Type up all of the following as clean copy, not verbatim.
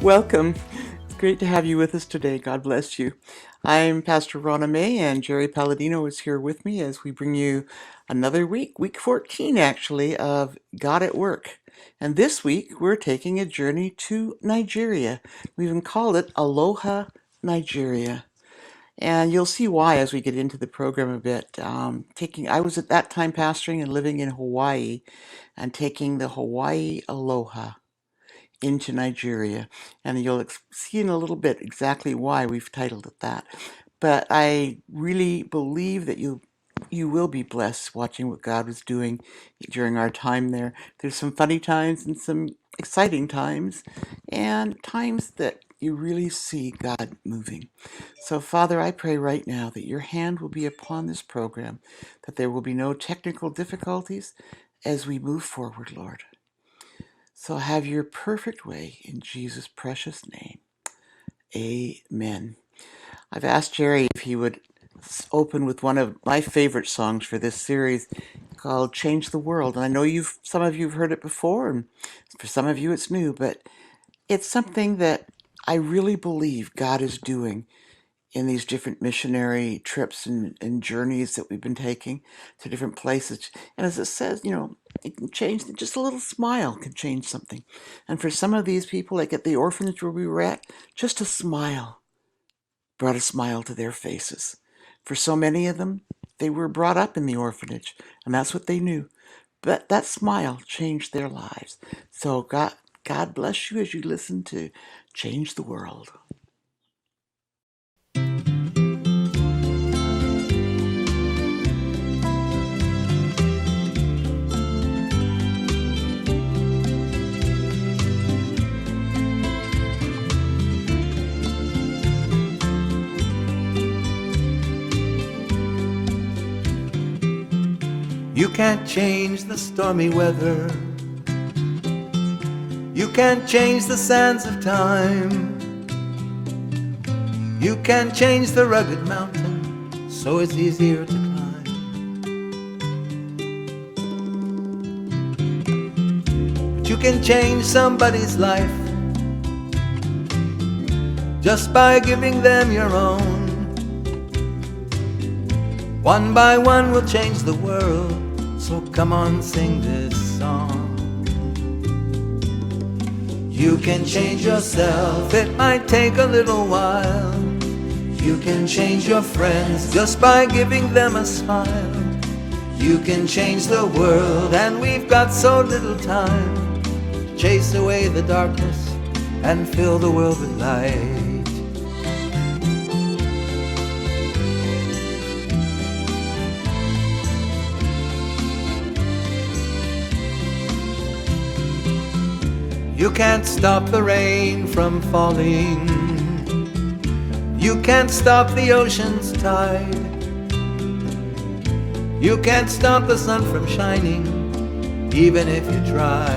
Welcome. It's great to have you with us today. God bless you. I'm Pastor Rauna, and Jerry Paladino is here with me as we bring you another week 14 actually, of God at Work. And this week we're taking a journey to Nigeria. We even called it Aloha, Nigeria. And you'll see why as we get into the program a bit. I was at that time pastoring and living in Hawaii and taking the Hawaii Aloha into Nigeria. And you'll see in a little bit exactly why we've titled it that. But I really believe that you will be blessed watching what God was doing during our time there. There's some funny times and some exciting times, and times that you really see God moving. So, Father, I pray right now that your hand will be upon this program, that there will be no technical difficulties as we move forward, Lord. So have your perfect way in Jesus' precious name. Amen. I've asked Jerry if he would open with one of my favorite songs for this series called Change the World. And I know some of you have heard it before, and for some of you it's new, but it's something that I really believe God is doing in these different missionary trips and journeys that we've been taking to different places. And as it says, it can change, just a little smile can change something. And for some of these people, like at the orphanage where we were at, just a smile brought a smile to their faces. For so many of them, they were brought up in the orphanage, and that's what they knew. But that smile changed their lives. So God bless you as you listen to Change the World. You can't change the stormy weather. You can't change the sands of time. You can't change the rugged mountain, so it's easier to climb. But you can change somebody's life just by giving them your own. One by one we'll change the world, so come on, sing this song. You can change yourself, it might take a little while. You can change your friends just by giving them a smile. You can change the world, and we've got so little time. Chase away the darkness and fill the world with light. You can't stop the rain from falling. You can't stop the ocean's tide. You can't stop the sun from shining, even if you try.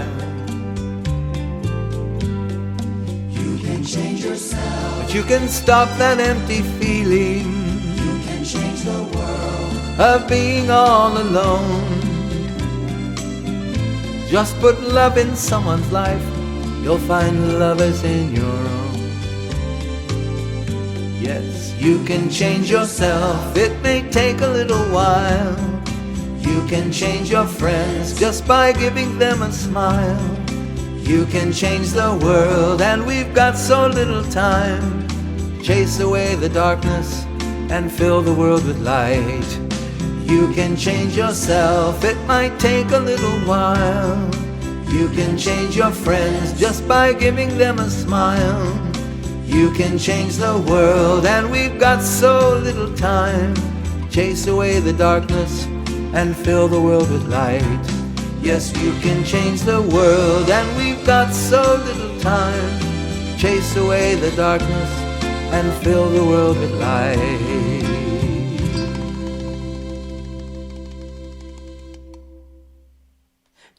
You can change yourself, but you can stop that empty feeling. You can change the world of being all alone. Just put love in someone's life, you'll find lovers in your own. Yes, you can change yourself, it may take a little while. You can change your friends just by giving them a smile. You can change the world, and we've got so little time. Chase away the darkness and fill the world with light. You can change yourself, it might take a little while. You can change your friends just by giving them a smile. You can change the world, and we've got so little time. Chase away the darkness and fill the world with light. Yes, you can change the world, and we've got so little time. Chase away the darkness and fill the world with light.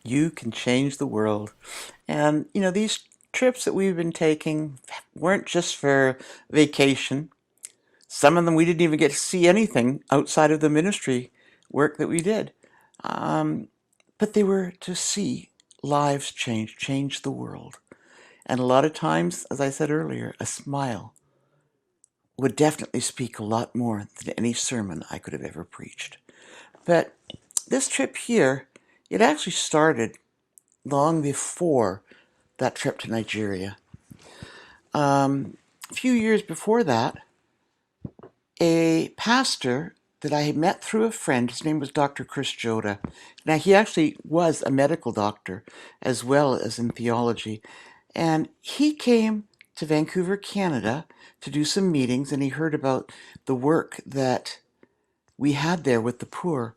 You can change the world. And, these trips that we've been taking weren't just for vacation. Some of them we didn't even get to see anything outside of the ministry work that we did. But they were to see lives change the world. And a lot of times, as I said earlier, a smile would definitely speak a lot more than any sermon I could have ever preached. But this trip here, it actually started long before that trip to Nigeria. A few years before that, a pastor that I had met through a friend, his name was Dr. Chris Joda. Now, he actually was a medical doctor as well as in theology. And he came to Vancouver, Canada to do some meetings, and he heard about the work that we had there with the poor,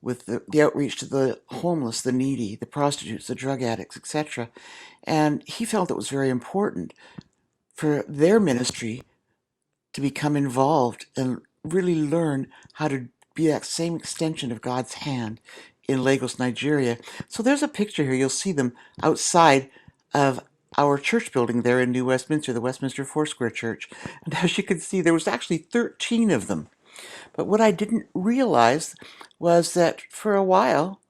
with the outreach to the homeless, the needy, the prostitutes, the drug addicts, etc. And he felt it was very important for their ministry to become involved and really learn how to be that same extension of God's hand in Lagos, Nigeria. So there's a picture here. You'll see them outside of our church building there in New Westminster, the Westminster Foursquare Church. And as you can see, there was actually 13 of them. But what I didn't realize was that for a while,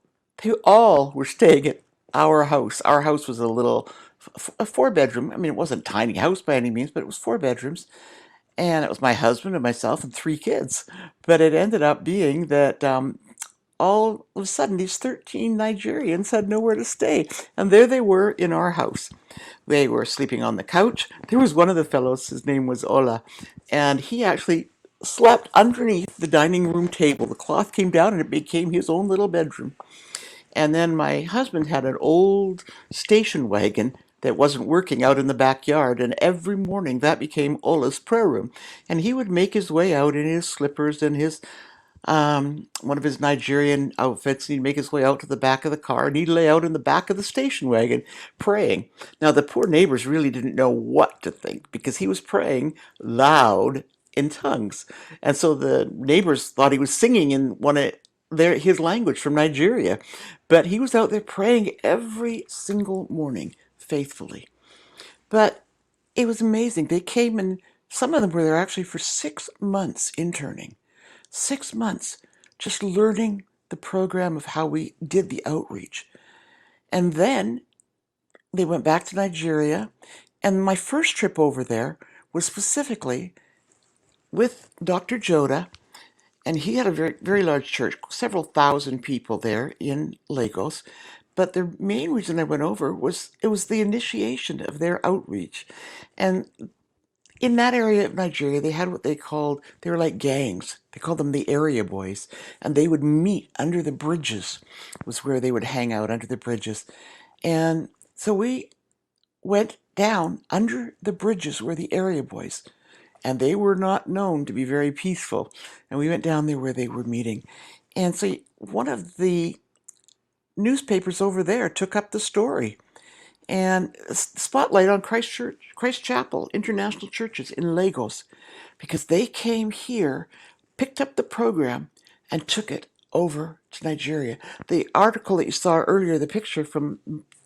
they all were staying at our house. Our house was a 4-bedroom. I mean, it wasn't a tiny house by any means, but it was 4 bedrooms. And it was my husband and myself and 3 kids. But it ended up being that all of a sudden these 13 Nigerians had nowhere to stay. And there they were in our house. They were sleeping on the couch. There was one of the fellows, his name was Ola, and he actually slept underneath the dining room table. The cloth came down and it became his own little bedroom. And then my husband had an old station wagon that wasn't working out in the backyard, and every morning that became Ola's prayer room. And he would make his way out in his slippers and his one of his Nigerian outfits. He'd make his way out to the back of the car and he'd lay out in the back of the station wagon praying. Now, the poor neighbors really didn't know what to think because he was praying loud in tongues. And so the neighbors thought he was singing in his language from Nigeria. But he was out there praying every single morning faithfully. But it was amazing. They came, and some of them were there actually for 6 months interning. 6 months just learning the program of how we did the outreach. And then they went back to Nigeria. And my first trip over there was specifically with Dr. Joda. And he had a very, very large church, several thousand people there in Lagos. But the main reason I went over was it was the initiation of their outreach. And in that area of Nigeria, they had what they were like gangs. They called them the area boys. And they would meet under the bridges, was where they would hang out, under the bridges. And so we went down under the bridges where the area boys, and they were not known to be very peaceful. And we went down there where they were meeting. And so one of the newspapers over there took up the story and spotlight on Christ Chapel International Churches in Lagos, because they came here, picked up the program, and took it over to Nigeria. The article that you saw earlier, the picture from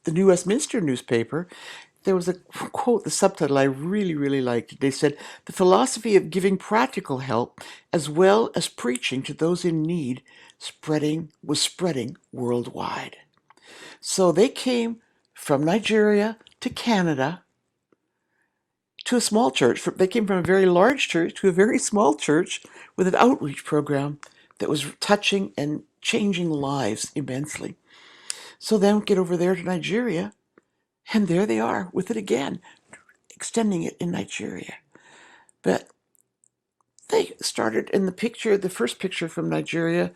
the New Westminster newspaper, there was a quote, the subtitle I really, really liked. They said, "The philosophy of giving practical help as well as preaching to those in need was spreading worldwide." So they came from Nigeria to Canada to a small church. They came from a very large church to a very small church with an outreach program that was touching and changing lives immensely. So then get over there to Nigeria, and there they are with it again, extending it in Nigeria. But they started in the first picture from Nigeria,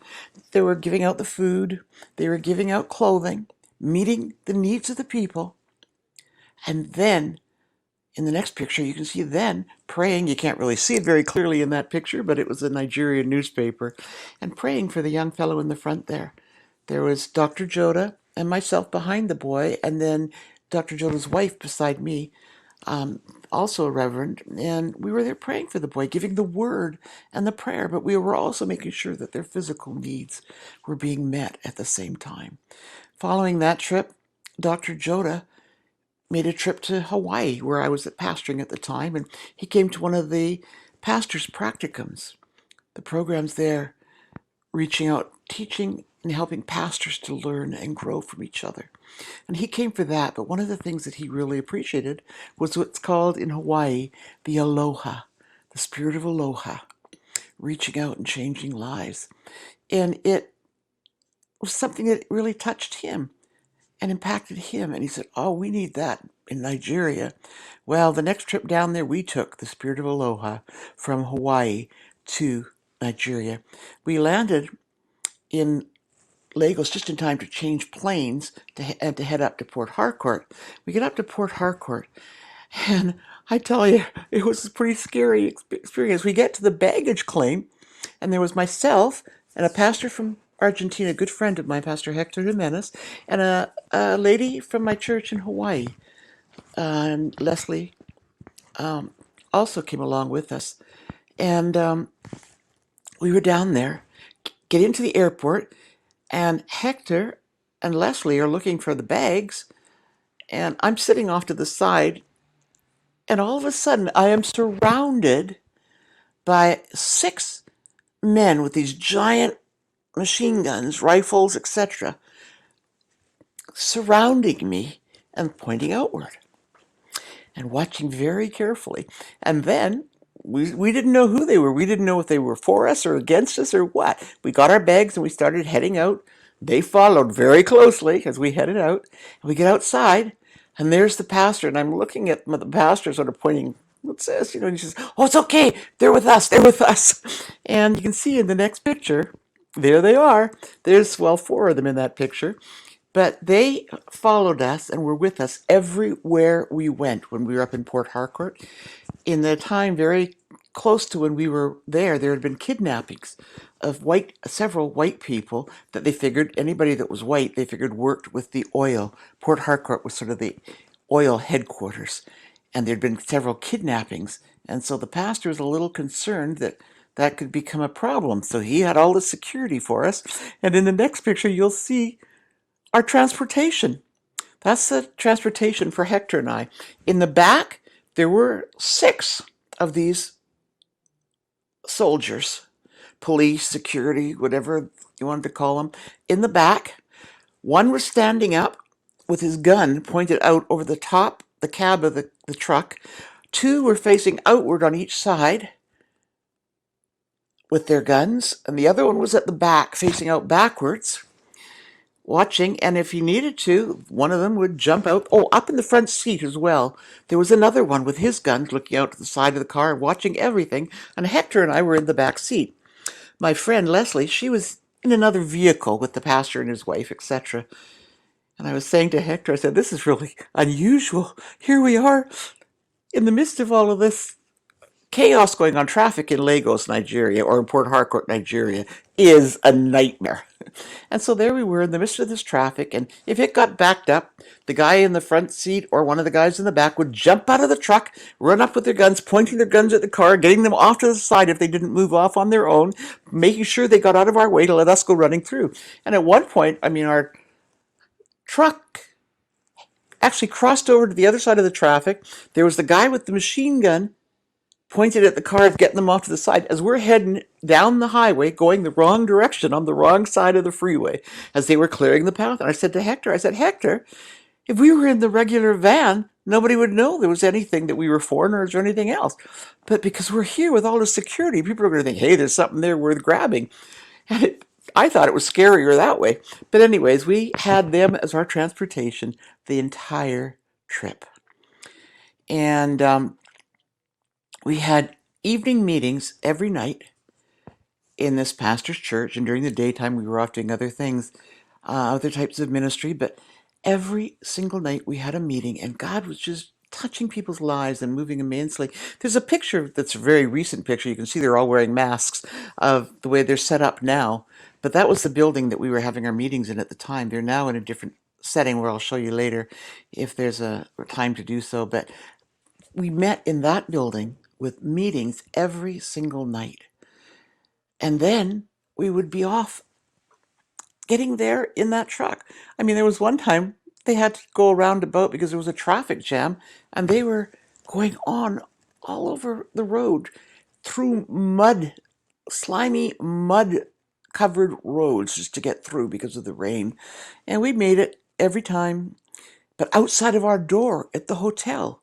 they were giving out the food, they were giving out clothing, meeting the needs of the people. And then in the next picture, you can see then praying. You can't really see it very clearly in that picture, but it was a Nigerian newspaper, and praying for the young fellow in the front there. There was Dr. Joda and myself behind the boy, and then Dr. Joda's wife beside me, also a reverend, and we were there praying for the boy, giving the word and the prayer, but we were also making sure that their physical needs were being met at the same time. Following that trip, Dr. Joda made a trip to Hawaii, where I was pastoring at the time, and he came to one of the pastor's practicums, the programs there, reaching out, teaching and helping pastors to learn and grow from each other. And he came for that, but one of the things that he really appreciated was what's called in Hawaii the Aloha, the spirit of Aloha, reaching out and changing lives. And it was something that really touched him and impacted him. And he said, oh, we need that in Nigeria. Well, the next trip down there, we took the Spirit of Aloha from Hawaii to Nigeria. We landed in Lagos just in time to change planes and to head up to Port Harcourt. We get up to Port Harcourt, and I tell you, it was a pretty scary experience. We get to the baggage claim, and there was myself and a pastor from Argentina, a good friend of mine, Pastor Hector Jimenez, and a lady from my church in Hawaii, and Leslie also came along with us. And we were down there, get into the airport, and Hector and Leslie are looking for the bags, and I'm sitting off to the side, and all of a sudden I am surrounded by 6 men with these giant machine guns, rifles, etc., surrounding me and pointing outward and watching very carefully. And then we didn't know who they were. We didn't know if they were for us or against us or what. We got our bags and we started heading out. They followed very closely as we headed out. And we get outside, and there's the pastor. And I'm looking at the pastor sort of pointing, what's this? And he says, oh, it's okay. They're with us. They're with us. And you can see in the next picture, there they are. There's, well, 4 of them in that picture. But they followed us and were with us everywhere we went when we were up in Port Harcourt. In the time very close to when we were there had been kidnappings of several white people that they figured, anybody that was white, they figured worked with the oil. Port Harcourt was sort of the oil headquarters. And there'd been several kidnappings. And so the pastor was a little concerned that that could become a problem. So he had all the security for us. And in the next picture, you'll see our transportation. That's the transportation for Hector and I. In the back, there were 6 of these soldiers, police, security, whatever you wanted to call them, in the back. One was standing up with his gun pointed out over the top, the cab of the truck. 2 were facing outward on each side with their guns, and the other one was at the back, facing out backwards, watching. And if he needed to, one of them would jump out. Oh, up in the front seat as well, there was another one with his guns looking out to the side of the car, watching everything. And Hector and I were in the back seat. My friend Leslie, she was in another vehicle with the pastor and his wife, etc. And I was saying to Hector, I said, this is really unusual. Here we are in the midst of all of this chaos going on. Traffic in Lagos, Nigeria, or in Port Harcourt, Nigeria, is a nightmare. And so there we were in the midst of this traffic, and if it got backed up, the guy in the front seat or one of the guys in the back would jump out of the truck, run up with their guns, pointing their guns at the car, getting them off to the side if they didn't move off on their own, making sure they got out of our way to let us go running through. And at one point, our truck actually crossed over to the other side of the traffic. There was the guy with the machine gun pointed at the car, getting them off to the side as we're heading down the highway, going the wrong direction on the wrong side of the freeway as they were clearing the path. And I said to Hector, Hector, if we were in the regular van, nobody would know there was anything that we were foreigners or anything else. But because we're here with all the security, people are going to think, hey, there's something there worth grabbing. And I thought it was scarier that way. But anyways, we had them as our transportation the entire trip. And we had evening meetings every night in this pastor's church, and during the daytime we were off doing other things, other types of ministry. But every single night we had a meeting, and God was just touching people's lives and moving immensely. There's a picture that's a very recent picture. You can see they're all wearing masks of the way they're set up now. But that was the building that we were having our meetings in at the time. They're now in a different setting where I'll show you later if there's a time to do so. But we met in that building with meetings every single night. And then we would be off getting there in that truck. There was one time they had to go around about because there was a traffic jam, and they were going on all over the road through mud, slimy mud ice-covered roads just to get through because of the rain. And we made it every time, but outside of our door at the hotel,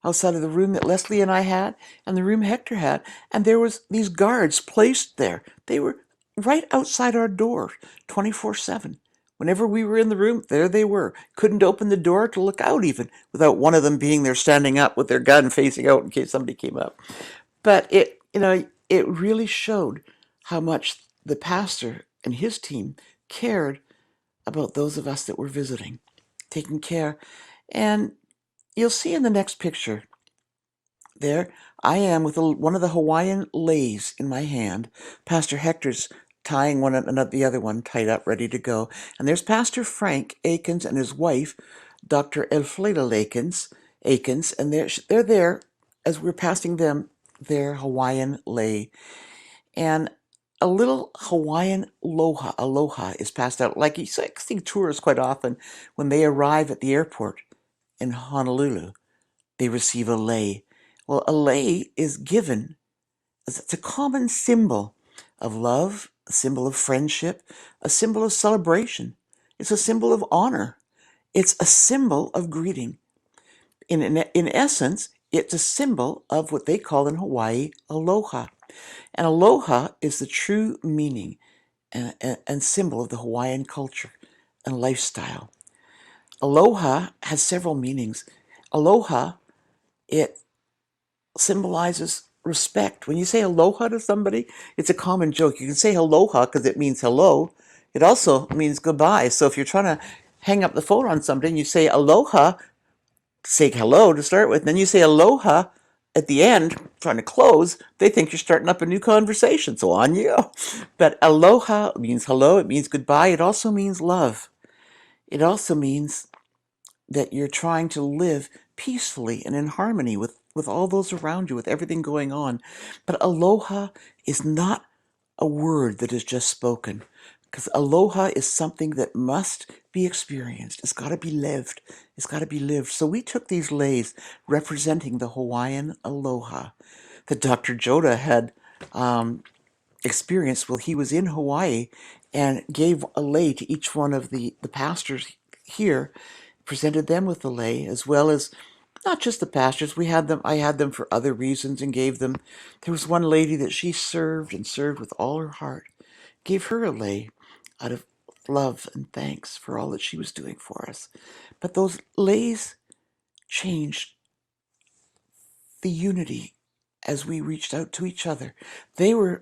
outside of the room that Leslie and I had and the room Hector had, and there was these guards placed there. They were right outside our door, 24/7. Whenever we were in the room, there they were. Couldn't open the door to look out even without one of them being there standing up with their gun facing out in case somebody came up. But it really showed how much the pastor and his team cared about those of us that were visiting, taking care. And you'll see in the next picture there, I am with one of the Hawaiian leis in my hand. Pastor Hector's tying the other one tied up, ready to go. And there's Pastor Frank Akins and his wife, Dr. Elfleda Akins, and they're there as we're passing them their Hawaiian lei. And a little Hawaiian aloha is passed out. Like you see tourists quite often when they arrive at the airport in Honolulu, they receive a lei. Well, a lei is given as it's a common symbol of love, a symbol of friendship, a symbol of celebration. It's a symbol of honor. It's a symbol of greeting. In essence, it's a symbol of what they call in Hawaii aloha. And aloha is the true meaning and symbol of the Hawaiian culture and lifestyle. Aloha has several meanings. Aloha, it symbolizes respect. When you say aloha to somebody, it's a common joke. You can say aloha because it means hello. It also means goodbye. So if you're trying to hang up the phone on somebody and you say aloha, say hello to start with, and then you say aloha at the end, trying to close, they think you're starting up a new conversation. So on you go. But aloha means hello. It means goodbye. It also means love. It also means that you're trying to live peacefully and in harmony with all those around you, with everything going on. But aloha is not a word that is just spoken, because aloha is something that must be experienced. It's got to be lived. It's got to be lived. So we took these leis representing the Hawaiian aloha that Dr. Joda had experienced while he was in Hawaii, and gave a lei to each one of the pastors here, presented them with the lei, as well as not just the pastors. I had them for other reasons and gave them. There was one lady that she served and served with all her heart. Gave her a lei out of love and thanks for all that she was doing for us. But those leis changed the unity as we reached out to each other. The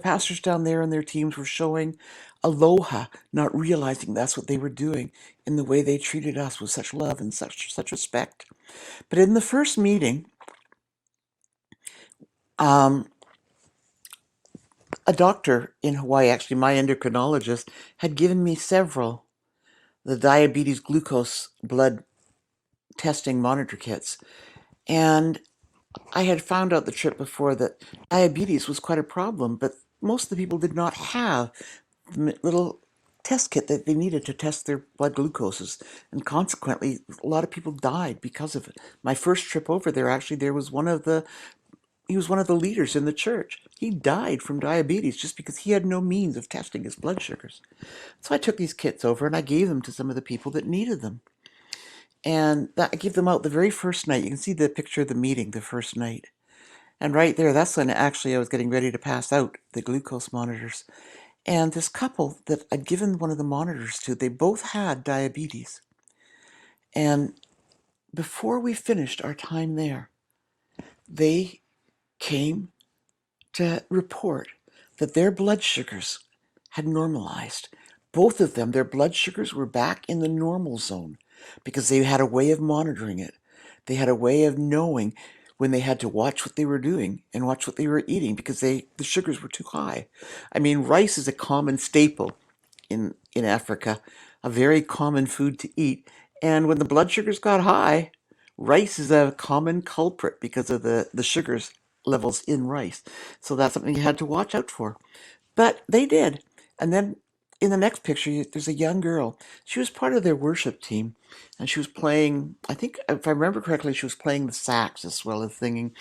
pastors down there and their teams were showing aloha, not realizing that's what they were doing in the way they treated us with such love and such respect. But in the first meeting, a doctor in Hawaii, actually my endocrinologist, had given me the diabetes glucose blood testing monitor kits. And I had found out the trip before that diabetes was quite a problem, but most of the people did not have the little test kit that they needed to test their blood glucoses, and consequently a lot of people died because of it. My first trip over there, actually, he was one of the leaders in the church. He died from diabetes just because he had no means of testing his blood sugars. So I took these kits over and I gave them to some of the people that needed them. And I gave them out the very first night. You can see the picture of the meeting the first night. And right there, that's when actually I was getting ready to pass out the glucose monitors. And this couple that I'd given one of the monitors to, they both had diabetes. And before we finished our time there, they came to report that their blood sugars had normalized. Both of them, their blood sugars were back in the normal zone because they had a way of monitoring it. They had a way of knowing when they had to watch what they were doing and watch what they were eating because the sugars were too high. I mean, rice is a common staple in Africa, a very common food to eat. And when the blood sugars got high, rice is a common culprit because of the sugars levels in rice. So that's something you had to watch out for. But they did. And then in the next picture, there's a young girl. She was part of their worship team, and she was playing, I think, if I remember correctly, she was playing the sax as well as singing.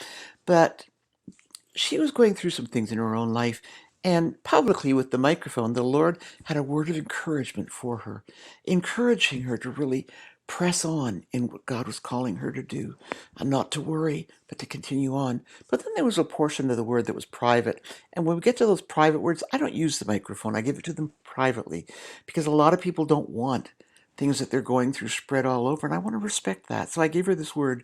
But she was going through some things in her own life, And publicly with the microphone, the Lord had a word of encouragement for her, encouraging her to really press on in what God was calling her to do, and not to worry, but to continue on. But then there was a portion of the word that was private. And when we get to those private words, I don't use the microphone. I give it to them privately, because a lot of people don't want things that they're going through spread all over, and I want to respect that. So I gave her this word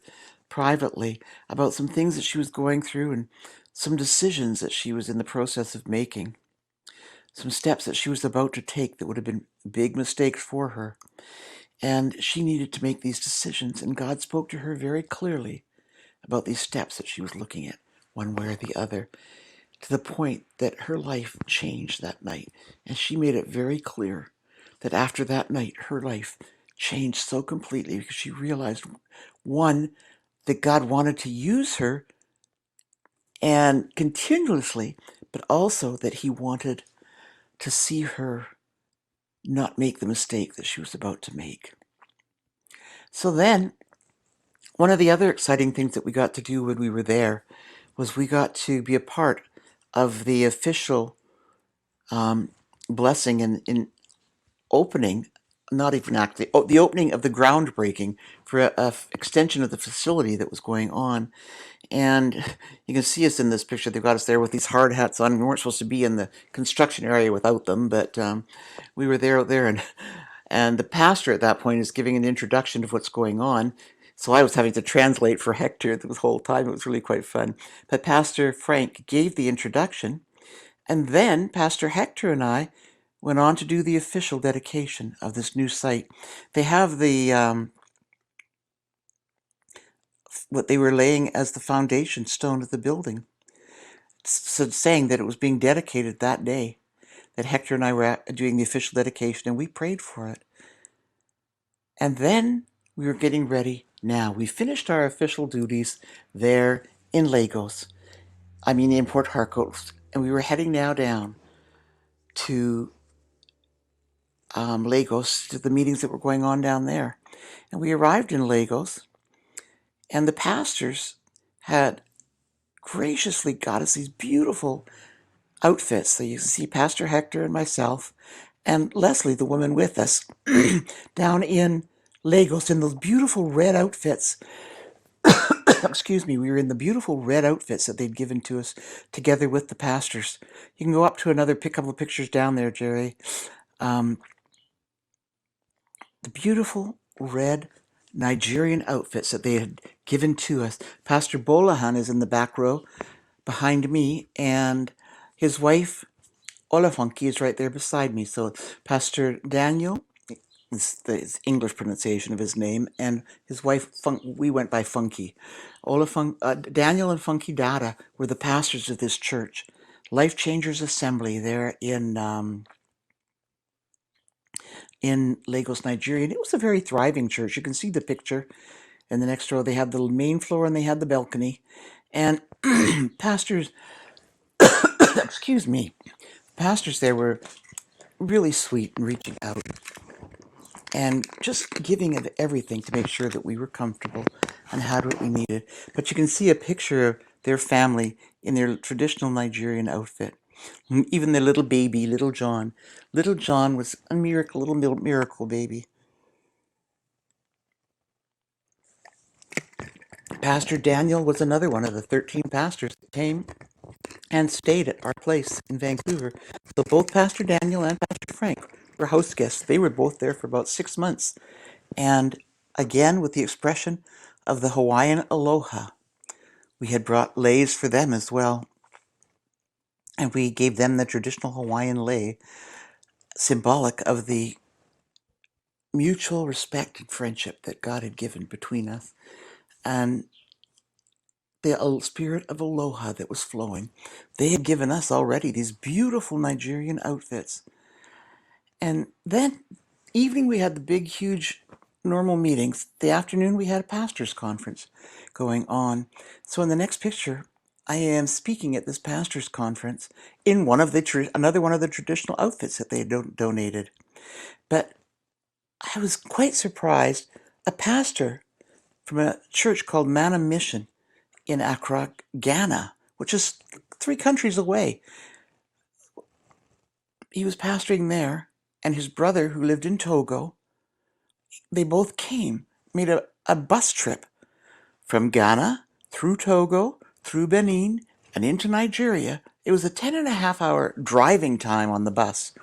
privately about some things that she was going through and some decisions that she was in the process of making, some steps that she was about to take that would have been big mistakes for her. And she needed to make these decisions, and God spoke to her very clearly about these steps that she was looking at, one way or the other, to the point that her life changed that night. And she made it very clear that after that night, her life changed so completely because she realized, one, that God wanted to use her and continuously, but also that he wanted to see her not make the mistake that she was about to make. So then, one of the other exciting things that we got to do when we were there was we got to be a part of the official blessing in opening, not even actually, the opening of the groundbreaking for a extension of the facility that was going on. And you can see us in this picture. They've got us there with these hard hats on. We weren't supposed to be in the construction area without them, but we were there out there, and the pastor at that point is giving an introduction of what's going on. So I was having to translate for Hector the whole time. It was really quite fun. But Pastor Frank gave the introduction, and then Pastor Hector and I went on to do the official dedication of this new site. They have the what they were laying as the foundation stone of the building, saying that it was being dedicated that day, that Hector and I were doing the official dedication, and we prayed for it. And then we were getting ready. Now, we finished our official duties there in Lagos, in Port Harcourt, and we were heading now down to Lagos, to the meetings that were going on down there. And we arrived in Lagos, and the pastors had graciously got us these beautiful outfits. So you can see Pastor Hector and myself, and Leslie, the woman with us, down in Lagos in those beautiful red outfits. Excuse me, we were in the beautiful red outfits that they'd given to us together with the pastors. You can go up to another couple of pictures down there, Jerry. The beautiful red Nigerian outfits that they had given to us. Pastor Bolahan is in the back row behind me, and his wife, Olafunky, is right there beside me. So Pastor Daniel is the English pronunciation of his name, and his wife, we went by Funky. Daniel and Funky Dada were the pastors of this church, Life Changers Assembly, there in Lagos, Nigeria. And it was a very thriving church. You can see the picture in the next row. They had the main floor and they had the balcony. And pastors, excuse me, pastors there were really sweet and reaching out and just giving of everything to make sure that we were comfortable and had what we needed. But you can see a picture of their family in their traditional Nigerian outfit. Even their little baby, little John. Little John was a miracle, little miracle baby. Pastor Daniel was another one of the 13 pastors that came and stayed at our place in Vancouver. So both Pastor Daniel and Pastor Frank were house guests. They were both there for about 6 months. And again, with the expression of the Hawaiian Aloha, we had brought leis for them as well. And we gave them the traditional Hawaiian lei, symbolic of the mutual respect and friendship that God had given between us. And the spirit of aloha that was flowing. They had given us already these beautiful Nigerian outfits. And then evening we had the big, huge normal meetings. The afternoon we had a pastor's conference going on. So in the next picture, I am speaking at this pastor's conference in another one of the traditional outfits that they had donated. But I was quite surprised. A pastor from a church called Manna Mission in Accra, Ghana, which is 3 countries away, he was pastoring there, and his brother, who lived in Togo, they both came, made a bus trip from Ghana through Togo, through Benin, and into Nigeria. It was a 10.5 hour driving time on the bus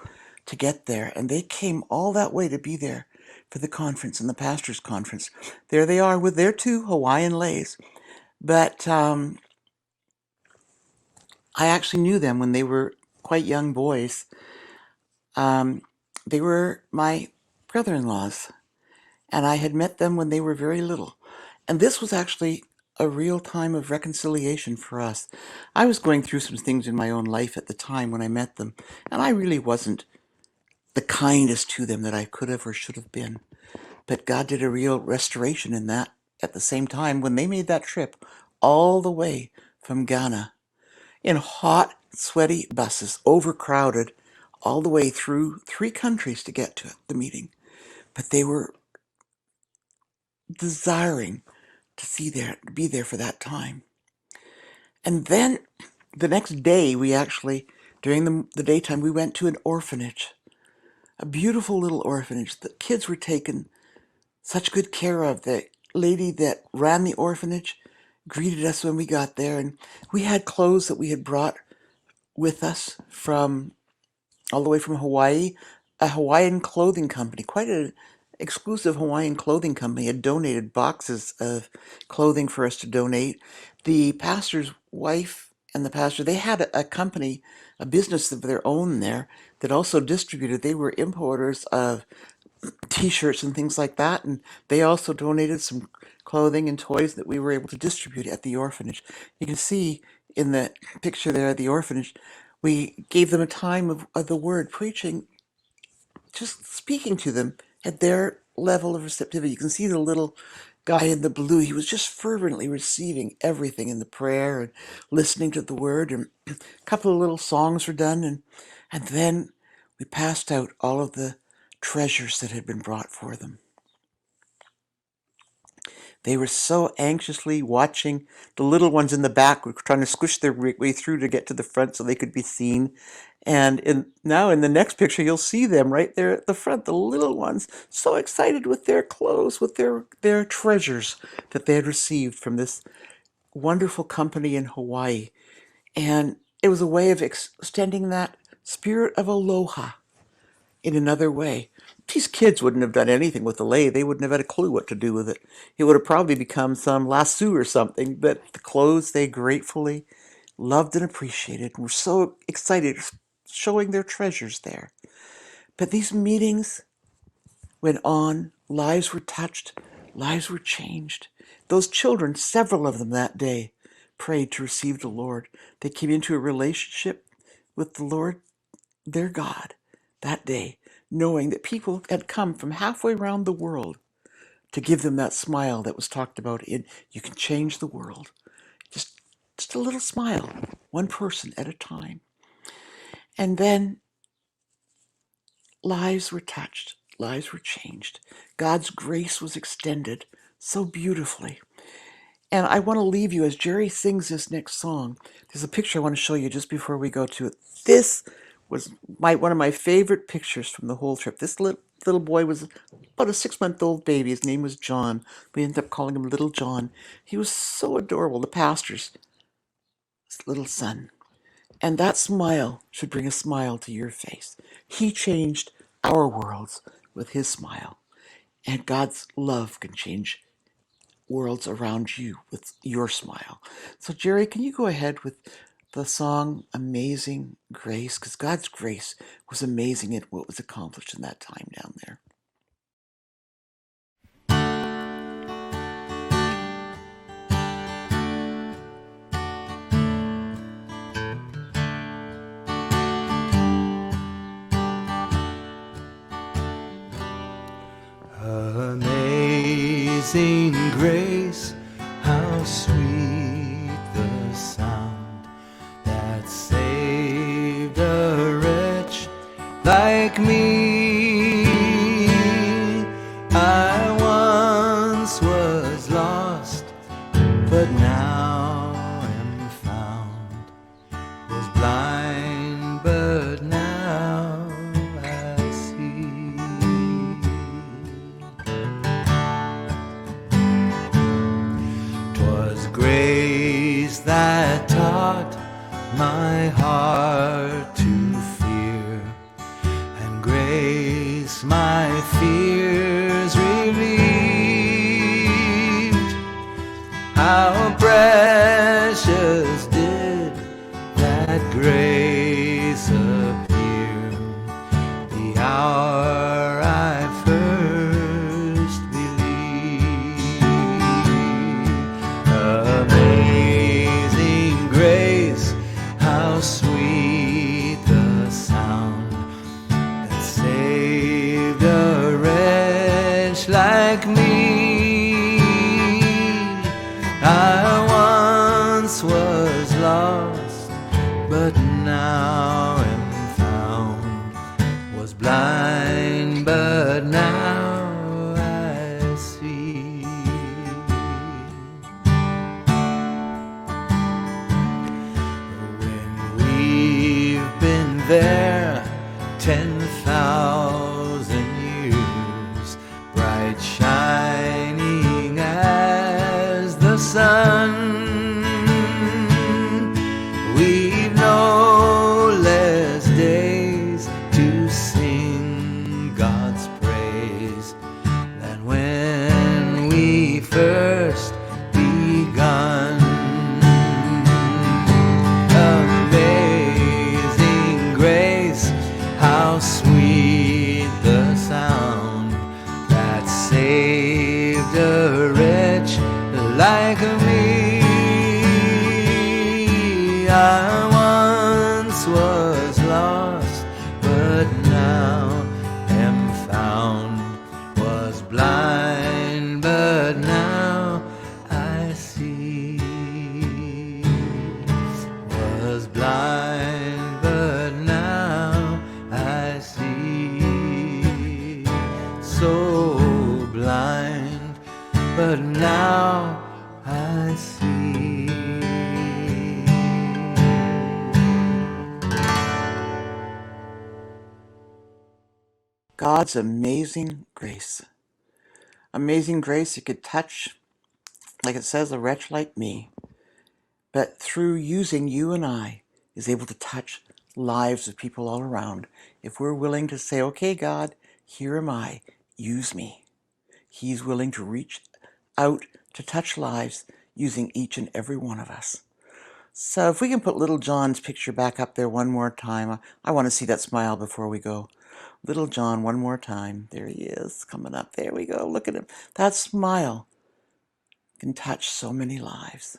to get there, and they came all that way to be there for the conference and the pastors' conference. There they are with their 2 Hawaiian leis. But I actually knew them when they were quite young boys. They were my brother-in-laws, and I had met them when they were very little. And this was actually a real time of reconciliation for us. I was going through some things in my own life at the time when I met them, and I really wasn't the kindest to them that I could have or should have been. But God did a real restoration in that at the same time when they made that trip all the way from Ghana in hot, sweaty buses, overcrowded, all the way through 3 countries to get to the meeting. But they were desiring to be there for that time. And then the next day, we actually, during the daytime, we went to an orphanage, a beautiful little orphanage. The kids were taken such good care of. The lady that ran the orphanage greeted us when we got there, and we had clothes that we had brought with us from all the way from Hawaii. A Hawaiian clothing company, quite an exclusive Hawaiian clothing company, had donated boxes of clothing for us to donate. The pastor's wife and the pastor, they had a company, a business of their own there that also distributed. They were importers of T-shirts and things like that, and they also donated some clothing and toys that we were able to distribute at the orphanage. You can see in the picture there at the orphanage, we gave them a time of the word, preaching, just speaking to them at their level of receptivity. You can see the little guy in the blue. He was just fervently receiving everything in the prayer and listening to the word. And a couple of little songs were done, and then we passed out all of the treasures that had been brought for them. They were so anxiously watching. The little ones in the back were trying to squish their way through to get to the front so they could be seen. And now in the next picture, you'll see them right there at the front, the little ones, so excited with their clothes, with their treasures that they had received from this wonderful company in Hawaii. And it was a way of extending that spirit of aloha in another way. These kids wouldn't have done anything with the lei. They wouldn't have had a clue what to do with it. It would have probably become some lasso or something, but the clothes they gratefully loved and appreciated and were so excited, showing their treasures there. But these meetings went on. Lives were touched. Lives were changed. Those children, several of them that day, prayed to receive the Lord. They came into a relationship with the Lord, their God, that day, knowing that people had come from halfway around the world to give them that smile that was talked about in You Can Change the World. Just a little smile, one person at a time. And then lives were touched, lives were changed. God's grace was extended so beautifully. And I want to leave you as Jerry sings this next song. There's a picture I want to show you just before we go to it. This was one of my favorite pictures from the whole trip. This little boy was about a 6-month-old baby. His name was John. We ended up calling him Little John. He was so adorable, the pastor's little son. And that smile should bring a smile to your face. He changed our worlds with his smile. And God's love can change worlds around you with your smile. So Jerry, can you go ahead with the song Amazing Grace? Because God's grace was amazing at what was accomplished in that time down there. Amazing grace, how sweet the sound that saved a wretch like me. I once was lost, but now am found. Was blind, but now that taught my heart to fear, and grace my fears relieved. How precious did that grace appear the hour I first believed. Amazing grace, how sweet the sound that saved a wretch like me. I once was lost, but now am found, was blind, but now I see. When we've been there 10,000 years, bright shining as the sun, we've no less days to sing God's praise than when we first begun. Amazing grace, how sweet the sound that saved a wretch like me. I once was lost, but now am found, was blind, but now I see. Was blind, but now I see. So blind, but now I see. God's amazing grace. Amazing grace, it could touch, like it says, a wretch like me. But through using you and I, is able to touch lives of people all around. If we're willing to say, okay, God, here am I, use me. He's willing to reach out to touch lives using each and every one of us. So if we can put little John's picture back up there one more time. I want to see that smile before we go. Little John, one more time. There he is, coming up. There we go. Look at him. That smile can touch so many lives.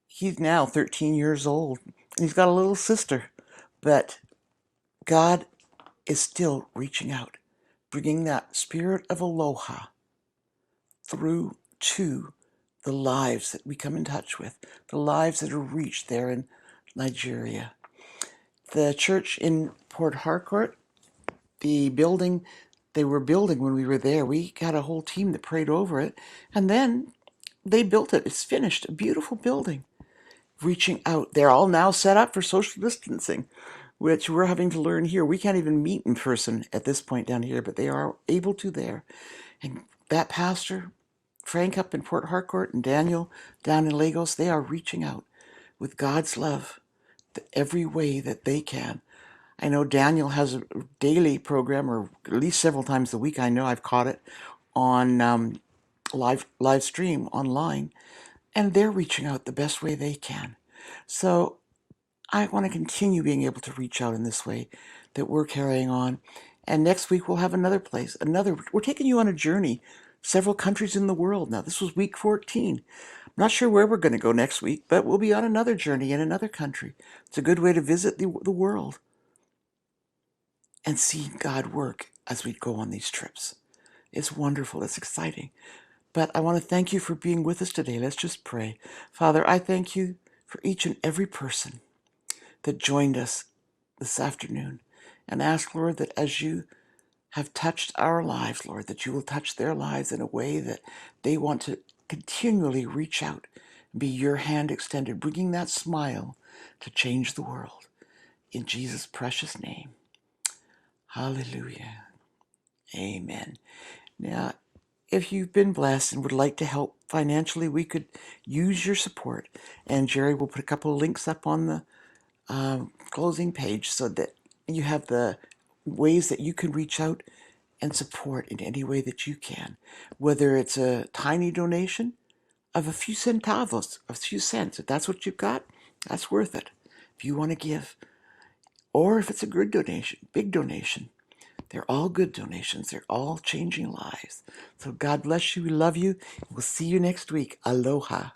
He's now 13 years old, and he's got a little sister. But God is still reaching out, bringing that spirit of aloha through to the lives that we come in touch with, the lives that are reached there in Nigeria. The church in Port Harcourt, the building they were building when we were there, we got a whole team that prayed over it, and then they built it. It's finished, a beautiful building. Reaching out, they're all now set up for social distancing, which we're having to learn here. We can't even meet in person at this point down here, but they are able to there. And that pastor, Frank up in Port Harcourt, and Daniel down in Lagos, they are reaching out with God's love every way that they can. I know Daniel has a daily program, or at least several times a week. I know I've caught it on live stream online, and they're reaching out the best way they can. So I want to continue being able to reach out in this way that we're carrying on. And next week we'll have another place, we're taking you on a journey, several countries in the world. Now, this was week 14. I'm not sure where we're going to go next week, but we'll be on another journey in another country. It's a good way to visit the world and see God work as we go on these trips. It's wonderful. It's exciting. But I want to thank you for being with us today. Let's just pray. Father, I thank you for each and every person that joined us this afternoon, and ask, Lord, that as you have touched our lives, Lord, that you will touch their lives in a way that they want to continually reach out and be your hand extended, bringing that smile to change the world. In Jesus' precious name. Hallelujah. Amen. Now, if you've been blessed and would like to help financially, we could use your support. And Jerry will put a couple of links up on the closing page so that you have the ways that you can reach out and support in any way that you can. Whether it's a tiny donation of a few centavos, a few cents, if that's what you've got, that's worth it. If you want to give, or if it's a good donation, big donation, they're all good donations. They're all changing lives. So God bless you. We love you. We'll see you next week. Aloha.